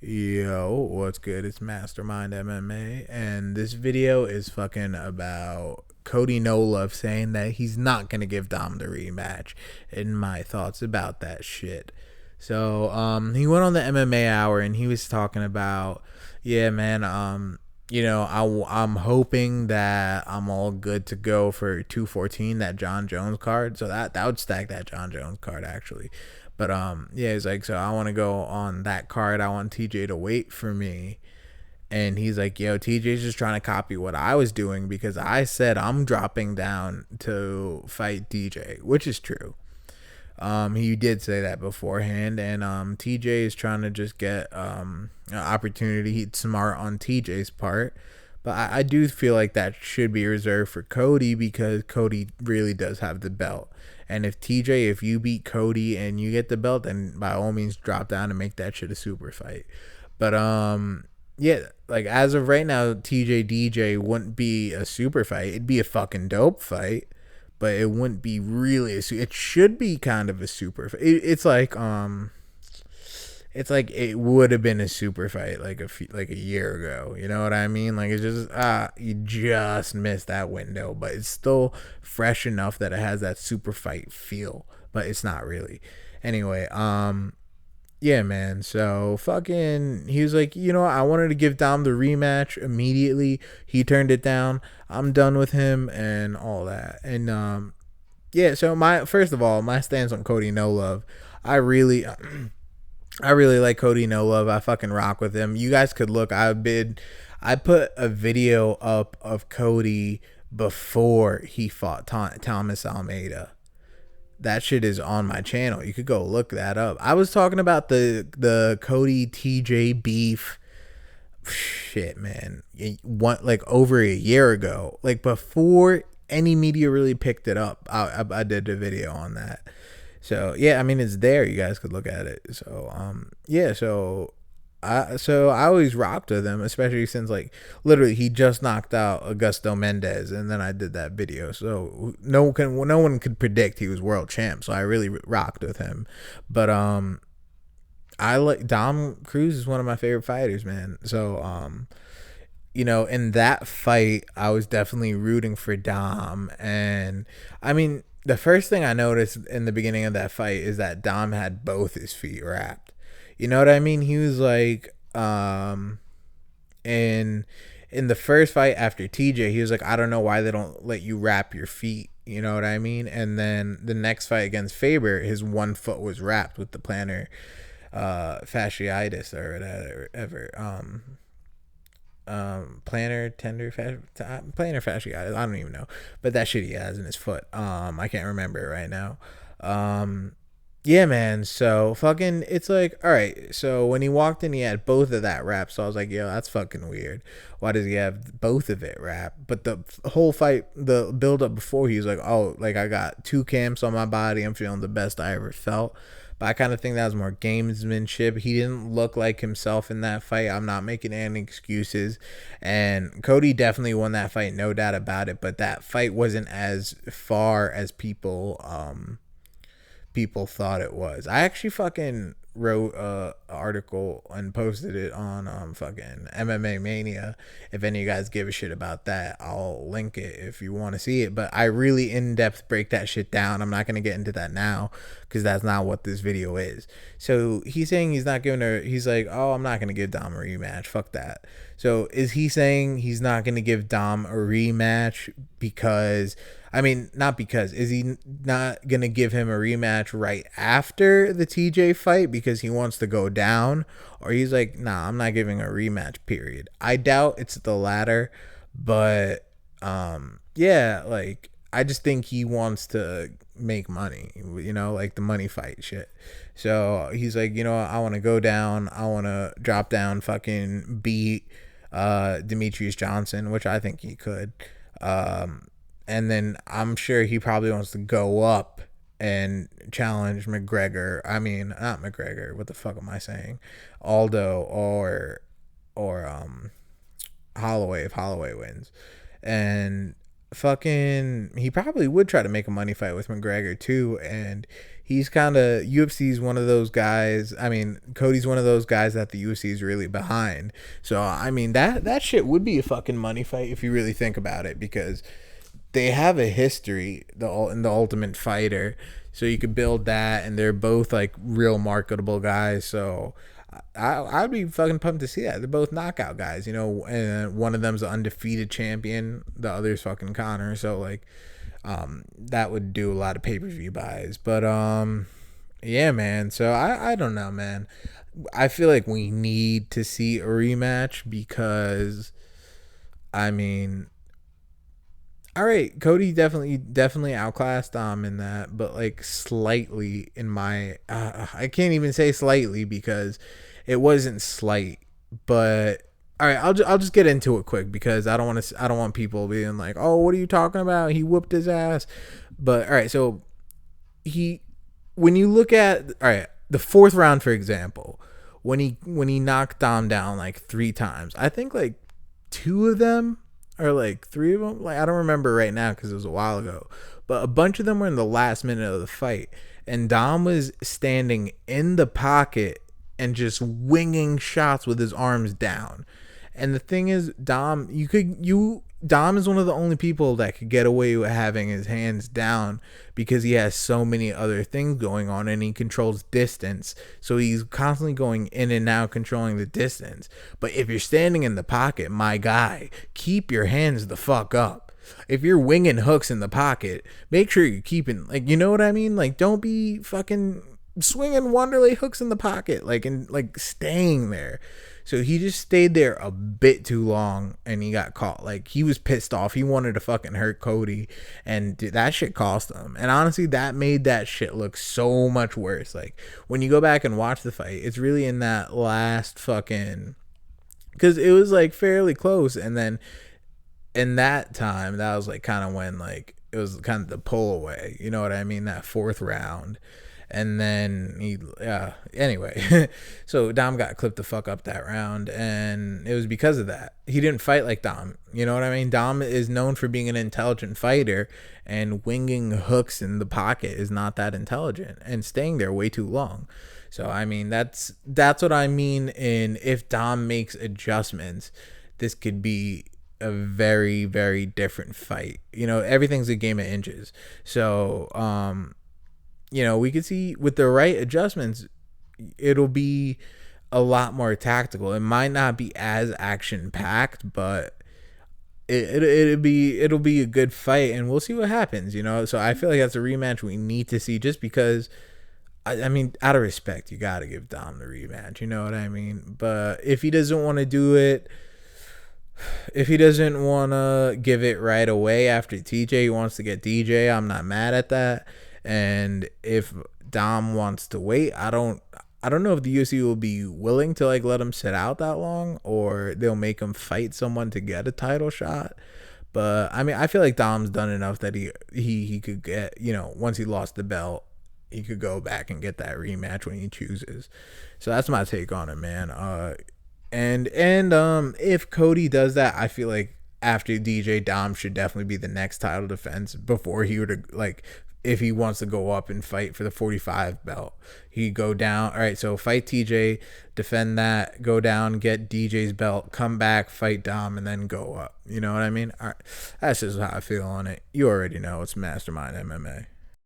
Yo, what's good? It's Mastermind MMA, and this video is fucking about Cody No Love saying that he's not gonna give Dom the rematch, and my thoughts about that shit. So, he went on the MMA Hour and he was talking about, yeah, man, I'm hoping that I'm all good to go for 214, that John Jones card. So that would stack that John Jones card actually. But yeah, he's like, so I want to go on that card. I want TJ to wait for me. And he's like, yo, TJ's just trying to copy what I was doing because I said I'm dropping down to fight DJ, which is true. He did say that beforehand, and TJ is trying to just get an opportunity. He's smart on TJ's part, but I do feel like that should be reserved for Cody because Cody really does have the belt. And if TJ, if you beat Cody and you get the belt, then by all means drop down and make that shit a super fight. But yeah, like as of right now, TJ DJ wouldn't be a super fight. It'd be a fucking dope fight, but it wouldn't be really it should be kind of a super fight. It's like it would have been a super fight like a year ago. You know what I mean? Like it's just you just missed that window, but it's still fresh enough that it has that super fight feel, but it's not really. Anyway, yeah, man. So fucking, he was like, I wanted to give Dom the rematch immediately. He turned it down. I'm done with him and all that. And yeah. So my first of all, my stance on Cody No Love, I really, I really like Cody No Love. I fucking rock with him. You guys could look. I put a video up of Cody before he fought Thomas Almeida. That shit is on my channel. You could go look that up. I was talking about the Cody TJ beef. Shit, man. Like over a year ago, like before any media really picked it up. I did a video on that. So yeah, I mean it's there. You guys could look at it. So yeah. So I always rocked with him, especially since like literally he just knocked out Augusto Mendez, and then I did that video. So no one could predict he was world champ. So I really rocked with him. But I like Dom Cruz is one of my favorite fighters, man. So in that fight, I was definitely rooting for Dom, and I mean the first thing I noticed in the beginning of that fight is that Dom had both his feet wrapped. You know what I mean? He was like, in the first fight after TJ, he was like, I don't know why they don't let you wrap your feet. You know what I mean? And then the next fight against Faber, his one foot was wrapped with the plantar fasciitis or whatever. Plantar fasciitis. I don't even know, but that shit he has in his foot. I can't remember it right now. Yeah, man. So fucking, it's like, all right. So when he walked in, he had both of that wrapped. So I was like, yo, that's fucking weird. Why does he have both of it wrapped? But the whole fight, the build up before, he was like, oh, like I got two camps on my body. I'm feeling the best I ever felt. But I kind of think that was more gamesmanship. He didn't look like himself in that fight. I'm not making any excuses. And Cody definitely won that fight, no doubt about it. But that fight wasn't as far as people thought it was. I actually fucking wrote a article and posted it on fucking MMA Mania. If any of you guys give a shit about that, I'll link it if you want to see it. But I really in depth break that shit down. I'm not gonna get into that now because that's not what this video is. So he's saying he's not giving her. He's like, oh, I'm not gonna give Dom a rematch. Fuck that. So is he saying he's not gonna give Dom a rematch because? I mean, not because. Is he not going to give him a rematch right after the TJ fight because he wants to go down? Or he's like, nah, I'm not giving a rematch, period. I doubt it's the latter. But, yeah, like, I just think he wants to make money, like the money fight shit. So he's like, I want to go down. I want to drop down, fucking beat Demetrius Johnson, which I think he could. And then I'm sure he probably wants to go up and challenge McGregor. I mean, not McGregor. What the fuck am I saying? Aldo or Holloway if Holloway wins. And fucking, he probably would try to make a money fight with McGregor too. And he's kind of, UFC's one of those guys. I mean, Cody's one of those guys that the UFC is really behind. So I mean, that shit would be a fucking money fight if you really think about it, because they have a history, in the Ultimate Fighter, so you could build that, and they're both like real marketable guys. So I'd be fucking pumped to see that. They're both knockout guys, and one of them's an undefeated champion, the other's fucking Connor. So like, that would do a lot of pay-per-view buys. But yeah, man. So I don't know, man. I feel like we need to see a rematch because, I mean, all right, Cody definitely outclassed Dom in that, but like slightly in my I can't even say slightly because it wasn't slight, but all right, I'll just get into it quick because I don't want people being like, "Oh, what are you talking about? He whooped his ass." But all right, so he when you look at, all right, the fourth round for example, when he knocked Dom down like 3 times, I think like two of them, or like 3 of them, like I don't remember right now because it was a while ago, but a bunch of them were in the last minute of the fight, and Dom was standing in the pocket and just winging shots with his arms down. And the thing is, Dom is one of the only people that could get away with having his hands down because he has so many other things going on, and he controls distance. So he's constantly going in and out, controlling the distance. But if you're standing in the pocket, my guy, keep your hands the fuck up. If you're winging hooks in the pocket, make sure you're keeping, like, you know what I mean? Like, don't be fucking swinging Wanderlei hooks in the pocket, like, and like staying there. So he just stayed there a bit too long, and he got caught. Like, he was pissed off. He wanted to fucking hurt Cody, and dude, that shit cost him. And honestly, that made that shit look so much worse. Like, when you go back and watch the fight, it's really in that last fucking, because it was like fairly close, and then in that time, that was like kind of when like it was kind of the pull away. You know what I mean? That fourth round. And then anyway, so Dom got clipped the fuck up that round, and it was because of that. He didn't fight like Dom. You know what I mean? Dom is known for being an intelligent fighter, and winging hooks in the pocket is not that intelligent, and staying there way too long. So I mean, that's what I mean. In if Dom makes adjustments, this could be a very, very different fight. Everything's a game of inches. So we could see with the right adjustments, it'll be a lot more tactical. It might not be as action packed, but it'll be a good fight, and we'll see what happens. So I feel like that's a rematch we need to see, just because. I mean, out of respect, you got to give Dom the rematch. You know what I mean? But if he doesn't want to do it, if he doesn't want to give it right away after TJ, he wants to get DJ, I'm not mad at that. And if Dom wants to wait, I don't know if the UFC will be willing to like let him sit out that long, or they'll make him fight someone to get a title shot. But I mean, I feel like Dom's done enough that he could get, once he lost the belt, he could go back and get that rematch when he chooses. So that's my take on it, man. And if Cody does that, I feel like after DJ, Dom should definitely be the next title defense before he would, like, if he wants to go up and fight for the 45 belt. He go down. All right, so fight TJ, defend that, go down, get DJ's belt, come back, fight Dom, and then go up. You know what I mean? All right, that's just how I feel on it. You already know it's Mastermind MMA.